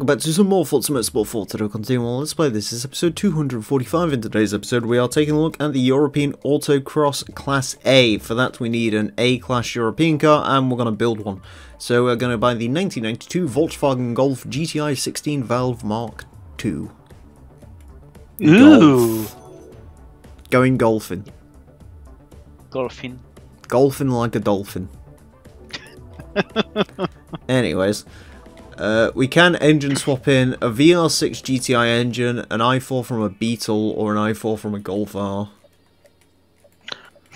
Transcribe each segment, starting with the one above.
welcome back to some more Forza Motorsport 4. Today we'll continue on Let's Play. This is episode 245. In today's episode we are taking a look at the European Autocross Class A. For that we need an A-Class European car and we're going to build one. So we're going to buy the 1992 Volkswagen Golf GTI 16 Valve Mark II. Ooh! Going golfing. Golfing. Golfing like a dolphin. Anyways. We can engine swap in a VR6 GTI engine, an i4 from a Beetle, or an i4 from a Golf R.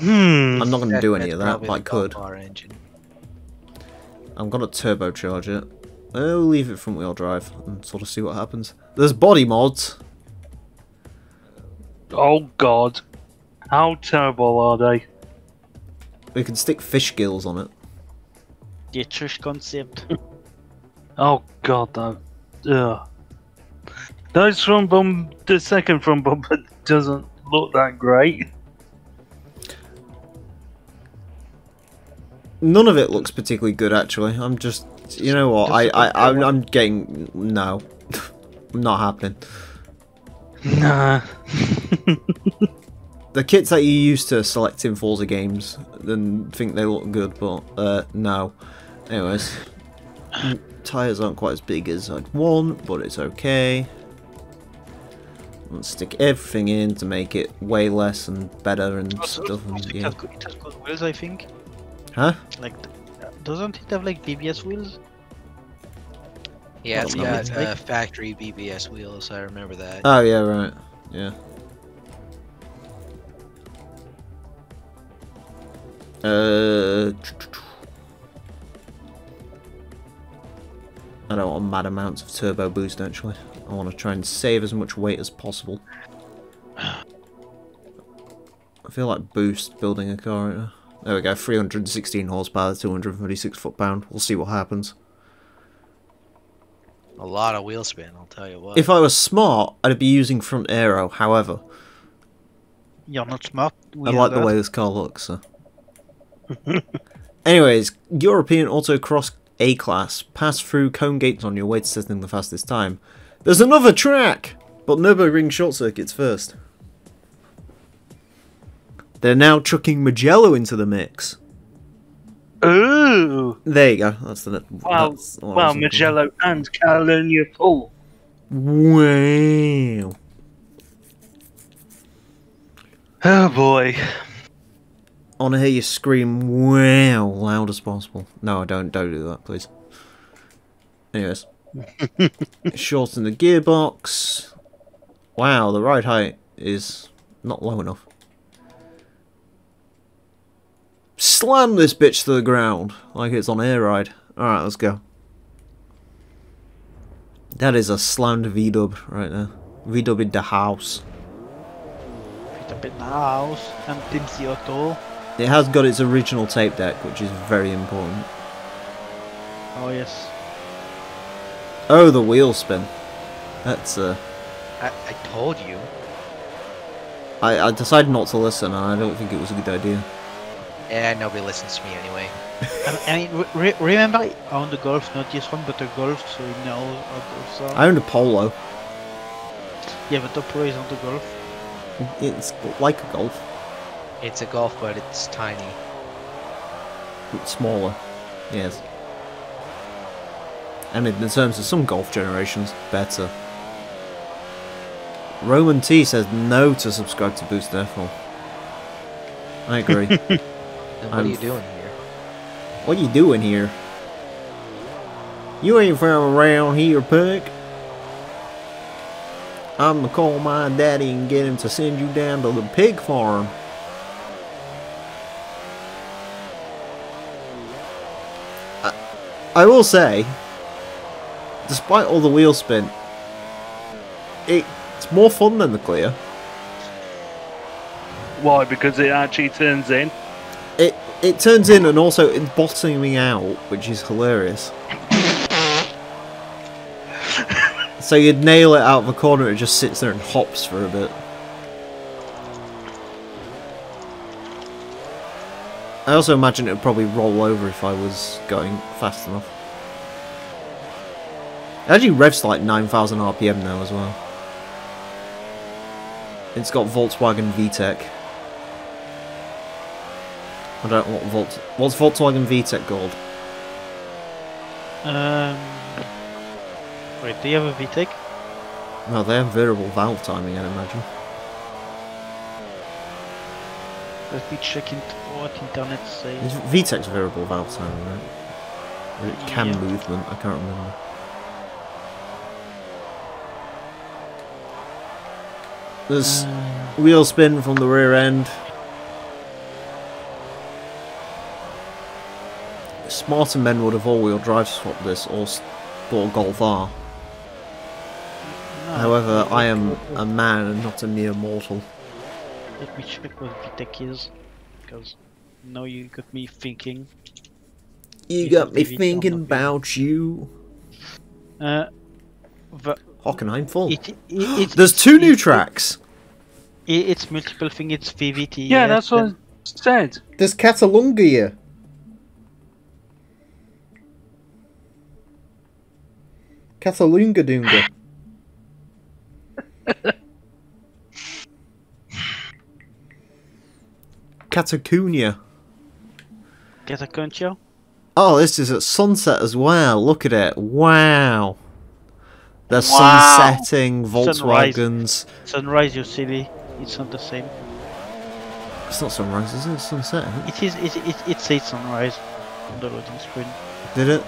I'm not going to do any of that, but I could. I'm going to turbocharge it. We'll leave it front wheel drive and sort of see what happens. There's body mods. Oh god. How terrible are they? We can stick fish gills on it. Dietrich concept. Oh god, though. Ugh. Those front bump, the second front bumper doesn't look that great. None of it looks particularly good, actually. I'm just, you know what? I'm getting no. Not happening. Nah. The kits that you use to select in Forza games, then think they look good, but no. Anyways. Tyres aren't quite as big as I'd want, but it's okay. Let's stick everything in to make it way less and better and stuff. And, yeah. It has good wheels, I think. Huh? Like, doesn't it have like BBS wheels? Yeah, it's Well, got factory BBS wheels, I remember that. Oh yeah, right. Yeah. I don't want mad amounts of turbo boost actually. I want to try and save as much weight as possible. I feel like boost building a car right now. There we go, 316 horsepower, 236 foot-pound. We'll see what happens. A lot of wheel spin, I'll tell you what. If I was smart, I'd be using front aero. However, You're not smart. I like the way this car looks. So. Anyways, European Autocross A-Class. Pass through cone gates on your way to setting the fastest time. There's another track! But Nürburgring short circuits first. They're now chucking Mugello into the mix. Ooh! There you go. That's the. Wow, that's what I wow, was looking Mugello and Catalonia full. for. Wow. Oh boy. I want to hear you scream wow loud as possible. No, I don't. Don't do that, please. Anyways. Shorten the gearbox. Wow, the ride height is not low enough. Slam this bitch to the ground like it's on air ride. Alright, let's go. That is a slammed V-dub right there. V-dub in the house. Put up in the house and Timsy Auto. It has got its original tape deck, which is very important. Oh yes. Oh, the wheel spin. That's I told you. I decided not to listen, and I don't think it was a good idea. And nobody listens to me anyway. I mean, remember I owned a Golf, not this one, but a Golf, so you know how Golfs are. I owned a Polo. Yeah, but the Pro is on the Golf. It's like a Golf. It's a Golf, but it's tiny. It's smaller. Yes. And in terms of some Golf generations, better. Roman T says no to subscribe to Boost F1. I agree. Then what are you doing here? What you doing here? You ain't from around here, punk. I'm gonna call my daddy and get him to send you down to the pig farm. I will say, despite all the wheel spin, it's more fun than the clear. Why? Because it actually turns in. It turns in and also it's bottoming me out, which is hilarious. So you'd nail it out of the corner, it just sits there and hops for a bit. I also imagine it would probably roll over if I was going fast enough. It actually revs to like 9,000 RPM now as well. It's got Volkswagen VTEC. I don't know what's Volkswagen VTEC called? Wait, do you have a VTEC? No, they have variable valve timing, I imagine. Let me check into what internet says. VTEC's variable valve timing, right? Or it cam Yeah. movement, I can't remember. There's wheel spin from the rear end. Smarter men would have all-wheel drive swapped this or bought a Golf R. No, However, I am let a man and not a mere mortal. me check what VTEC is, because now you got me thinking. You Is got it me VTEC thinking or not? about you. The, Hockenheim full. it's, There's two new tracks. It's multiple thing. It's VVT. Yeah, that's what I said. There's Catalunga. Catalunga Doonga. Catacunia. Get a concho. Oh, this is at sunset as well. Look at it. Wow. The Wow. sunsetting Sunrise. Volkswagens. Sunrise, you silly. It's not the same. It's not sunrise, is it? It's sunset. It is. It says sunrise on the loading screen. Did it?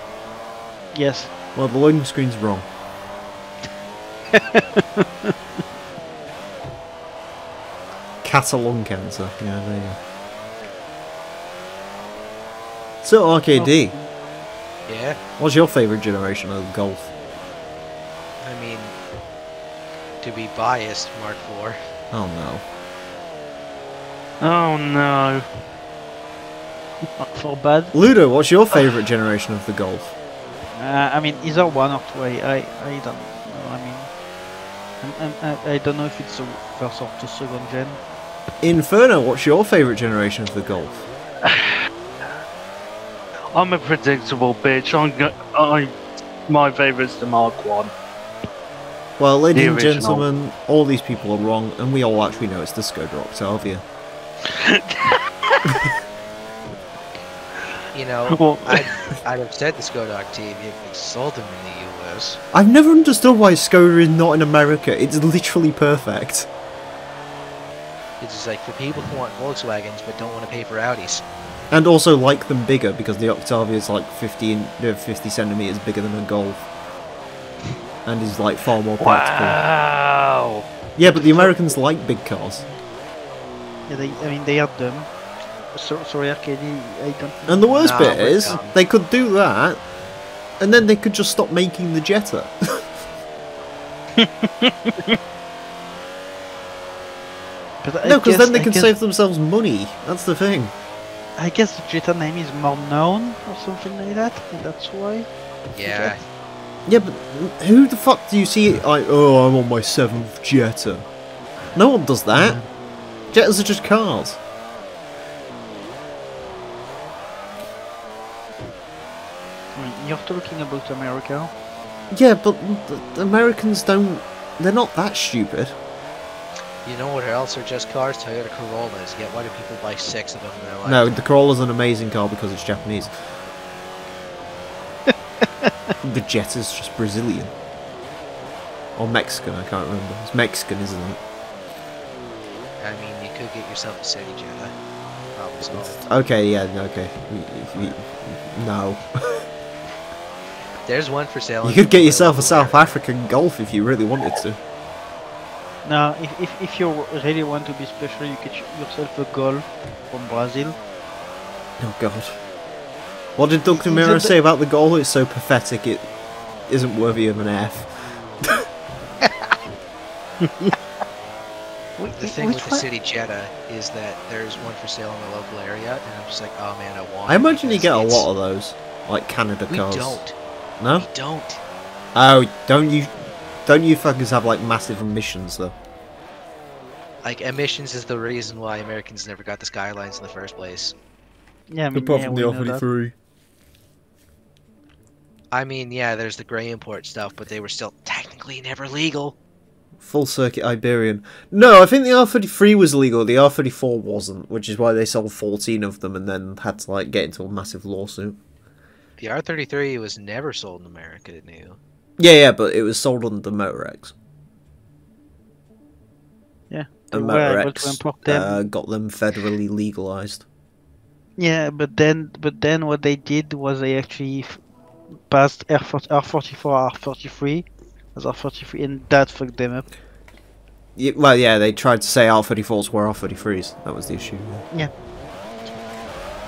Yes. Well, the loading screen's wrong. Catalan cancer. Yeah, there you go. So, RKD, Yeah. what's your favourite generation of Golf? I mean, to be biased, Mark IV. Oh no. Oh no. Not for bad. Ludo, what's your favourite generation of the Golf? I mean, either one or two. I don't know. I mean, I don't know if it's the first or the second gen. Inferno, what's your favourite generation of the Golf? I'm a predictable bitch. My favourite's the Mark 1. Well, ladies The and original. gentlemen, all these people are wrong, and we all actually know it's the Skoda Octavia. You know, Well- I'd have said the Skoda Octavia if they sold them in the US. I've never understood why Skoda is not in America. It's literally perfect. It's just like for people who want Volkswagens but don't want to pay for Audis. And also like them bigger, because the Octavia is like 50 centimetres bigger than a Golf. And is like far more practical. Wow. Yeah, but the Americans like big cars. Yeah, I mean, they are dumb. Sorry, Arcady, I don't. And the worst Nah, bit we're is, dumb. they could do that, and then they could just stop making the Jetta. But I No, because guess- then they I can guess- save themselves money. That's the thing. I guess the Jetta name is more known or something like that, and that's why. Yeah. Yeah, but who the fuck do you see like, oh, I'm on my 7th Jetta? No one does that. Jettas are just cars. I mean, you're talking about America. Yeah, but the Americans don't... They're not that stupid. You know what else are just cars? Toyota Corollas. Yet why do people buy 6 of them in their life? No, the Corolla's an amazing car because it's Japanese. The Jetta's just Brazilian. Or Mexican, I can't remember. It's Mexican, isn't it? I mean, you could get yourself a City Jetta. Problem solved. Okay, yeah, okay. No. There's one for sale. You in could get the yourself a local South area. African Golf if you really wanted to. Now, if you really want to be special, you get yourself a Golf from Brazil. Oh god. What did Doug Isn't Miro the- say about the goal? It's so pathetic it isn't worthy of an F. The thing with the City Jetta is that there's one for sale in the local area, and I'm just like, oh man, I want I it imagine you because get a it's- lot of those. Like Canada We cars. don't. No? We don't. Oh, don't you fuckers have like massive emissions though? Like, emissions is the reason why Americans never got the Skylines in the first place. Yeah, I mean, yeah, we know that. I mean, yeah, there's the gray import stuff, but they were still technically never legal. Full circuit Iberian. No, I think the R33 was legal. The R34 wasn't, which is why they sold 14 of them and then had to like get into a massive lawsuit. The R33 was never sold in America, new. Yeah, but it was sold on the Motorex. Yeah, they And were able to Motorex import them. got them federally legalized. Yeah, but then what they did was they actually passed R44, R33 as R33, and that fucked them up. Yeah, well, yeah, they tried to say R34s were R33s. That was the issue. Yeah.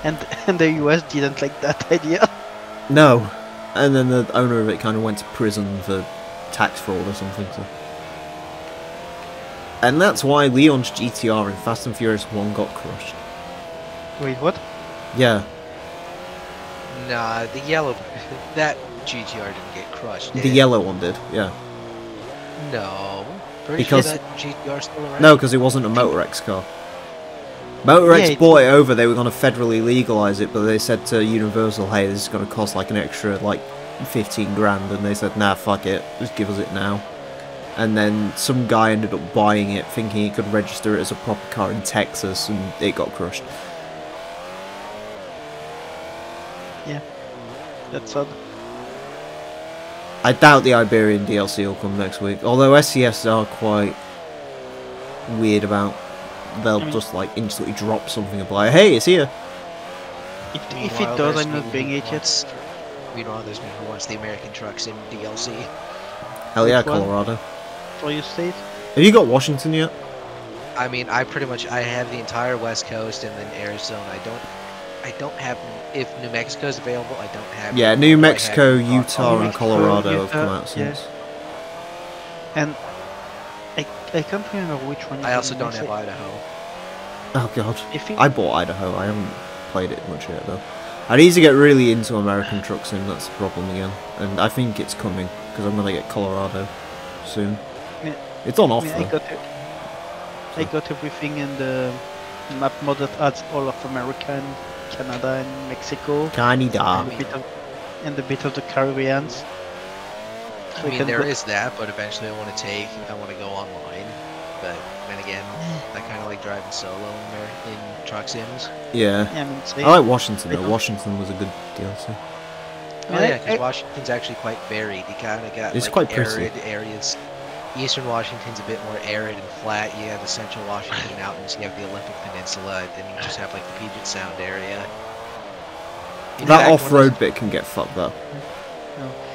And the US didn't like that idea. No, and then the owner of it kind of went to prison for tax fraud or something. So. And that's why Leon's GTR in Fast and Furious 1 got crushed. Wait, what? Yeah, Nah, the yellow, that GTR didn't get crushed. the yellow one did, yeah. No. Pretty Because- sure that GTR still around. No, because it wasn't a Motorex car. Motorex Yeah, bought it over, they were going to federally legalise it, but they said to Universal, hey, this is going to cost like an extra, like, 15 grand, and they said, nah, fuck it, just give us it now. And then some guy ended up buying it, thinking he could register it as a proper car in Texas, and it got crushed. That's odd. I doubt the Iberian DLC will come next week, although SCS are quite weird about, they'll just like instantly drop something and be like, hey, it's here. If Meanwhile, it does, there's I'm me not buying who it yet. wants- Meanwhile, there's me who wants the American trucks in DLC. Hell yeah, Which one? Colorado. For your state? Have you got Washington yet? I mean, I have the entire West Coast and then Arizona. I don't have, if New Mexico is available, I don't have. Yeah, it, New although I Mexico, have- Utah, and Mexico, Colorado have Utah, come out yeah. since. And I can't remember which one. is I also in don't have Mexico. Idaho. Oh god. I think I bought Idaho, I haven't played it much yet though. I need to get really into American Truck Sim, that's the problem again. And I think it's coming, because I'm going to get Colorado soon. Yeah. It's on I off mean, though. I got everything in the map mod that adds all of America and Canada and Mexico Canada. and a bit of the Caribbeans. So I we mean, can there go- is that, but eventually I want to go online. But then again, I kind of like driving solo in truck sims. Yeah. Yeah, I mean, say, I like Washington I though, don't- Washington was a good DLC. Oh Yeah, yeah, because I- Washington's actually quite varied. You kind of got It's like quite pretty. arid areas. Eastern Washington's a bit more arid and flat. You have the Central Washington Mountains. You have the Olympic Peninsula. Then you just have like the Puget Sound area. In That fact, one of off-road those- bit can get fucked though.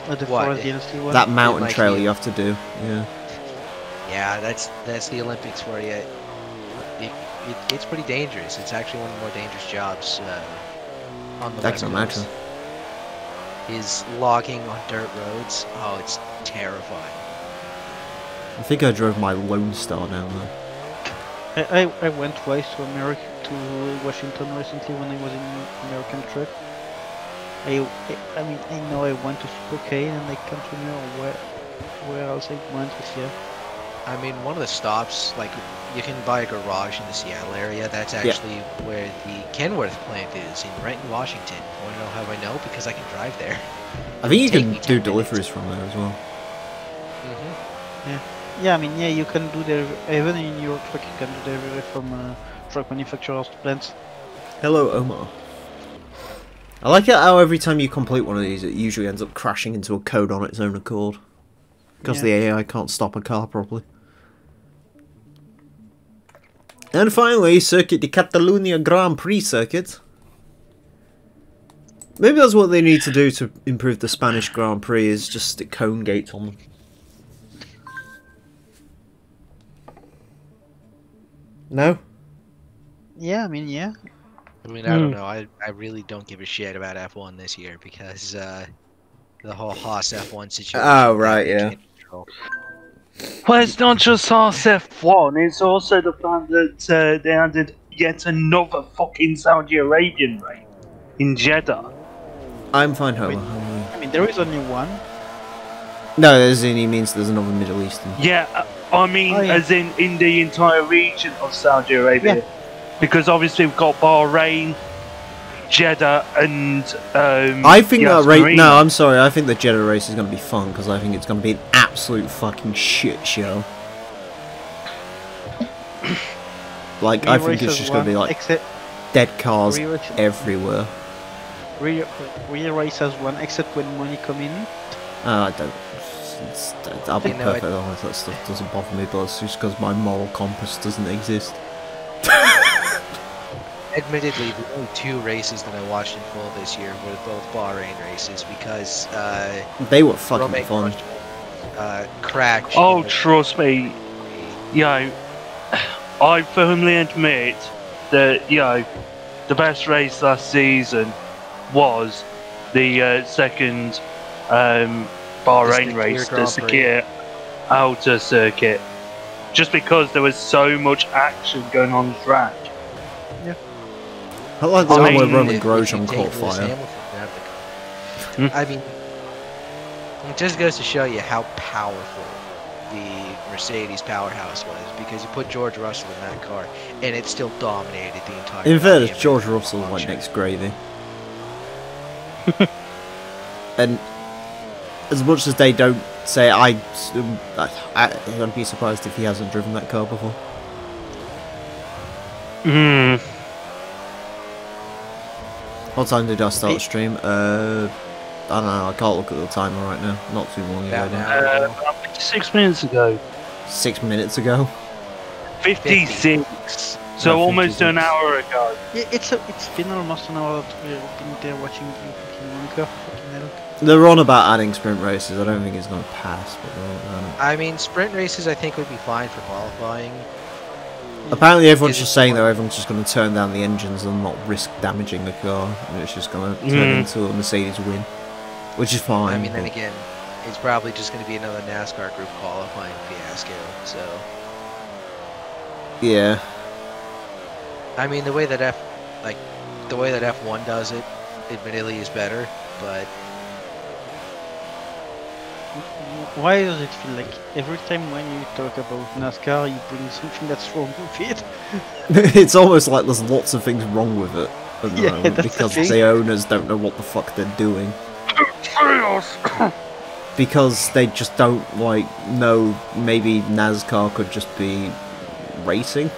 the What? Forest DLC one. That mountain like trail you. you have to do. Yeah. Yeah, that's the Olympics for you. It's pretty dangerous. It's actually one of the more dangerous jobs on the I West can Coast. imagine. Is logging on dirt roads. Oh, it's terrifying. I think I drove my Lone Star down there. I went twice to Washington recently when I was in American Truck. I mean, I know I went to Spokane and I can't remember where else I went this year. I mean, one of the stops, like, you can buy a garage in the Seattle area. That's actually where the Kenworth plant is, in Renton, Washington. Want to know how I know? Because I can drive there. I think you Take can me 10 do minutes. deliveries from there as well. Yeah, I mean, yeah, you can do even in your truck, you can do delivery from truck manufacturers to plants. Hello, Omar. I like it how every time you complete one of these, it usually ends up crashing into a code on its own accord. Because the AI can't stop a car properly. And finally, Circuit de Catalunya Grand Prix circuit. Maybe that's what they need to do to improve the Spanish Grand Prix, is just stick cone gates on them. No? Yeah, I mean, yeah. I mean, I don't know. I really don't give a shit about F1 this year because the whole Haas F1 situation. Oh, right, yeah. can't control. Well, it's not just RSF1, it's also the fact that they added yet another fucking Saudi Arabian race in Jeddah. I'm fine, Homer. I mean, there is only one. No, as in he means there's another Middle Eastern. Yeah, I mean, Oh, yeah. as in the entire region of Saudi Arabia. Yeah. Because obviously we've got Bahrain, Jeddah and I think that Yas race. Marina. No, I'm sorry. I think the Jeddah race is going to be fun because I think it's going to be an absolute fucking shit show. Like, I think it's just going to be like dead cars everywhere. Real race has one, except when money come in. I don't. I'll be perfectly honest. That stuff doesn't bother me, but it's just because my moral compass doesn't exist. Admittedly, the only 2 races that I watched in full this year were both Bahrain races because they were fucking Romain fun. crashed. Oh, trust me. I firmly admit that, the best race last season was the second Bahrain race, the Sakir Outer Circuit. Just because there was so much action going on the track. I like the I one where mean, Roman if Grosjean you caught take Lewis fire. Hamilton out of the- I mean, it just goes to show you how powerful the Mercedes powerhouse was, because you put George Russell in that car and it still dominated the entire. In fairness, goddamn George Russell launch. went next gravy. And as much as they don't say, I'd be surprised if he hasn't driven that car before. What time did I start the stream? I don't know, I can't look at the timer right now. Not too long ago. About an hour ago. About 56 minutes ago. 6 minutes ago. 56. So No, almost 56. an hour ago. Yeah, it's been almost an hour that we've been there watching you fucking Wonka. Fucking hell. They're on about adding sprint races. I don't think it's going to pass, but they're on. I mean, sprint races I think would be fine for qualifying. Apparently everyone's Is it just saying more- though, everyone's just going to turn down the engines and not risk damaging the car, and it's just going to turn into a Mercedes win, which is fine. I mean, then but- again, it's probably just going to be another NASCAR group qualifying fiasco. So, yeah. I mean, the way that F1 does it, admittedly, is better. But Why does it feel like every time when you talk about NASCAR, you bring something that's wrong with it? It's almost like there's lots of things wrong with it at the Yeah, moment that's the because thing. the owners don't know what the fuck they're doing. Because they just don't know maybe NASCAR could just be racing.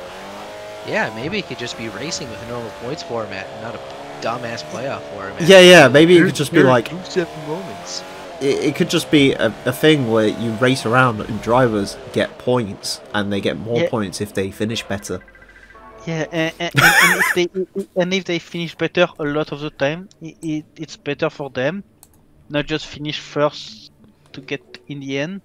yeah, maybe it could just be racing with a normal points format, and not a dumbass playoff format. Yeah, maybe it could just be like moments. it could just be a thing where you race around and drivers get points and they get more Yeah. points if they finish better. Yeah, and if they finish better a lot of the time, it's better for them, not just finish first to get in the end.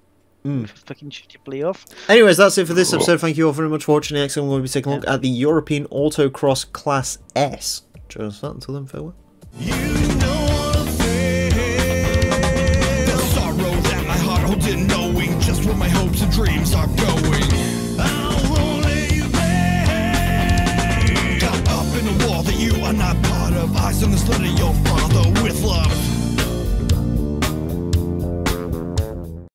With a fucking shitty playoff. Anyways, that's it for this episode. Thank you all very much for watching. Next time, we're going to be taking a look at the European Autocross Class S. Just that. Until then, farewell. You know what I'm saying. The sorrow that my heart holds in knowing just where my hopes and dreams are going.